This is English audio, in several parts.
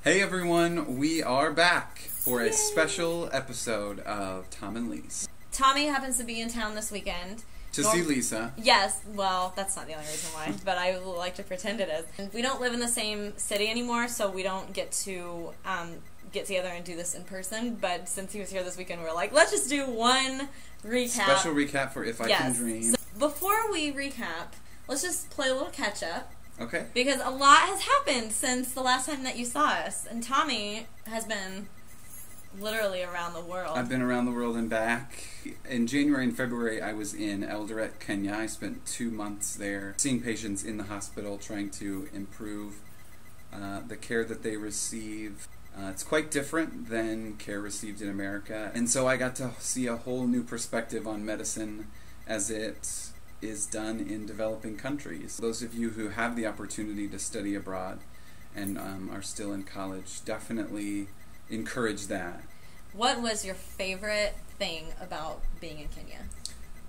Hey everyone, we are back for a special episode of TomNLis. Tommy happens to be in town this weekend. To see Lisa. Yes, well, that's not the only reason why, but I like to pretend it is. We don't live in the same city anymore, so we don't get to get together and do this in person, but since he was here this weekend, we were like, let's just do one recap. Special recap for If I Can Dream. So before we recap, let's just play a little catch-up. Okay. Because a lot has happened since the last time that you saw us, and Tommy has been literally around the world. I've been around the world and back. In January and February, I was in Eldoret, Kenya. I spent 2 months there seeing patients in the hospital, trying to improve the care that they receive. It's quite different than care received in America. And so I got to see a whole new perspective on medicine as it is done in developing countries. Those of you who have the opportunity to study abroad and are still in college, definitely encourage that. What was your favorite thing about being in Kenya?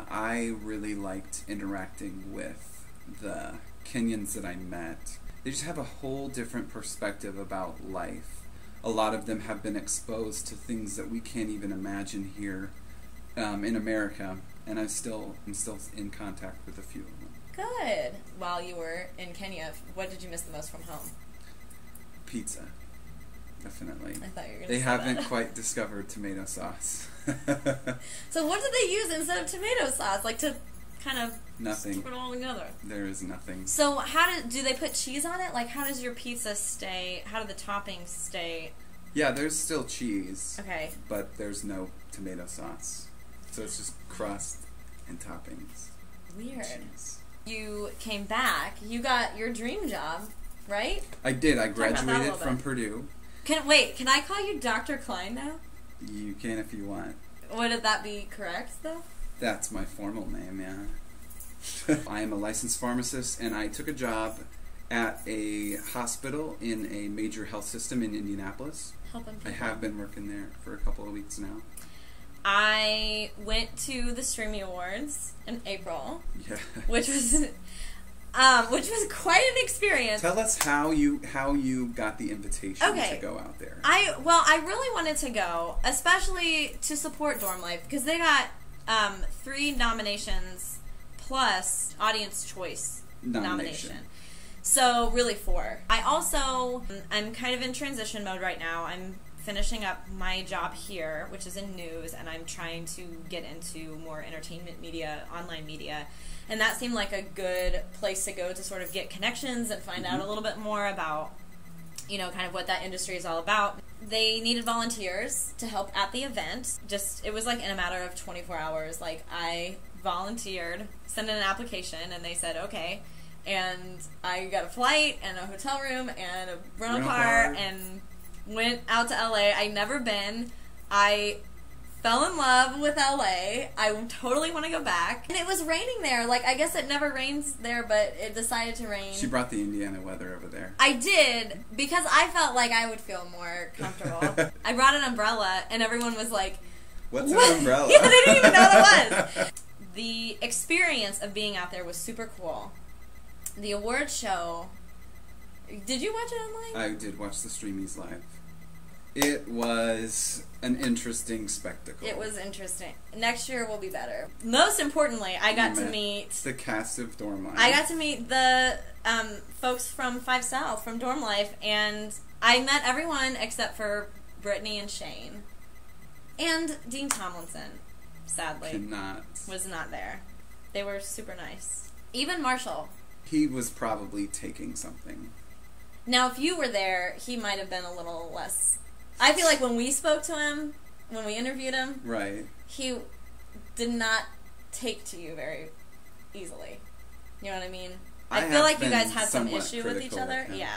I really liked interacting with the Kenyans that I met. They just have a whole different perspective about life. A lot of them have been exposed to things that we can't even imagine here in America, and I'm still in contact with a few of them. Good. While you were in Kenya, what did you miss the most from home? Pizza. Definitely. I thought you were going to They say haven't that. quite discovered tomato sauce. So what did they use instead of tomato sauce? Like to kind of Nothing. put it all together. There is nothing. So do they put cheese on it? Like how does your pizza stay? How do the toppings stay? Yeah, there's still cheese. Okay. But there's no tomato sauce. So it's just crust and toppings. Weird. Cheese. You came back. You got your dream job, right? I did. I Talk about that a graduated little from bit. Purdue. Can I call you Dr. Klein now? You can if you want. Would that be correct, though? That's my formal name, yeah. I am a licensed pharmacist, and I took a job at a hospital in a major health system in Indianapolis. Helping people. I have been working there for a couple of weeks now. I went to the Streamy Awards in April, Yeah. which was quite an experience. Tell us how you got the invitation Okay. to go out there. I really wanted to go, especially to support Dorm Life, because they got 3 nominations plus Audience Choice nomination. So really 4. I'm kind of in transition mode right now. I'm finishing up my job here, which is in news, and I'm trying to get into more entertainment media, online media. And that seemed like a good place to go to sort of get connections and find out a little bit more about, kind of what that industry is all about. They needed volunteers to help at the event. It was like in a matter of 24 hours. Like, I volunteered, sent in an application, and they said, okay. And I got a flight and a hotel room and a rental car and went out to LA. I'd never been. I fell in love with LA. I totally want to go back. And it was raining there. Like, I guess it never rains there, but it decided to rain. She brought the Indiana weather over there. I did, because I felt like I would feel more comfortable. I brought an umbrella, and everyone was like, What's what? an umbrella? Yeah, they didn't even know what it was. The experience of being out there was super cool. The award show... Did you watch it online? I did watch the Streamies live. It was an interesting spectacle. It was interesting. Next year will be better. Most importantly, I got to meet the cast of Dorm Life. I got to meet the folks from 5 South, from Dorm Life, and I met everyone except for Brittany and Shane. And Dean Tomlinson, sadly, was not there. They were super nice. Even Marshall. He was probably taking something. Now, if you were there, he might have been a little less... I feel like when we spoke to him, when we interviewed him, right, he did not take to you very easily. You know what I mean? I feel like you guys had some issue with each other. Yeah.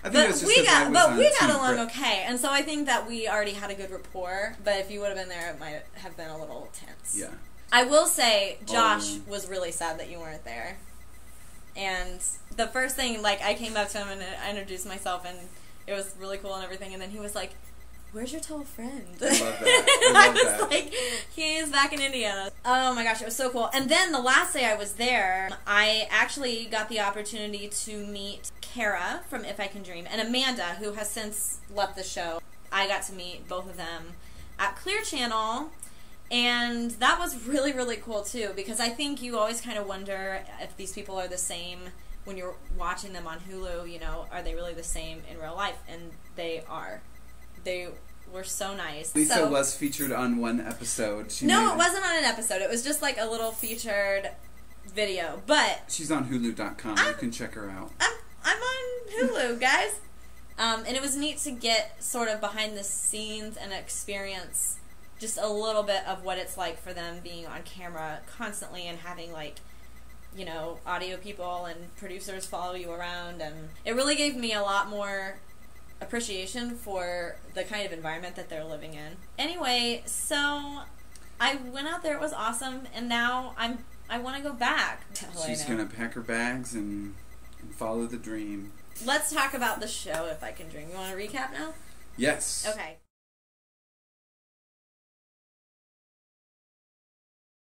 I think it was just we got along okay, and so I think that we already had a good rapport. But if you would have been there, it might have been a little tense. Yeah. I will say, Josh was really sad that you weren't there. And the first thing, like, I came up to him and I introduced myself, and it was really cool and everything. And then he was like, "Where's your tall friend?" I love that. I was like, he's back in Indiana. Oh my gosh, it was so cool. And then the last day I was there, I actually got the opportunity to meet Kara from If I Can Dream and Amanda, who has since left the show. I got to meet both of them at Clear Channel, and that was really, really cool too, because I think you always kind of wonder if these people are the same when you're watching them on Hulu. You know, are they really the same in real life? And they are. They were so nice. Lisa was featured on one episode. It wasn't on an episode. It was just like a little featured video. But she's on Hulu.com. You can check her out. I'm on Hulu, guys. And it was neat to get sort of behind the scenes and experience just a little bit of what it's like for them being on camera constantly and having, like, you know, audio people and producers follow you around. And it really gave me a lot more appreciation for the kind of environment that they're living in. Anyway, so I went out there. It was awesome. And now I want to go back. She's going to pack her bags and follow the dream. Let's talk about the show, If I Can Dream. You want to recap now? Yes. Okay.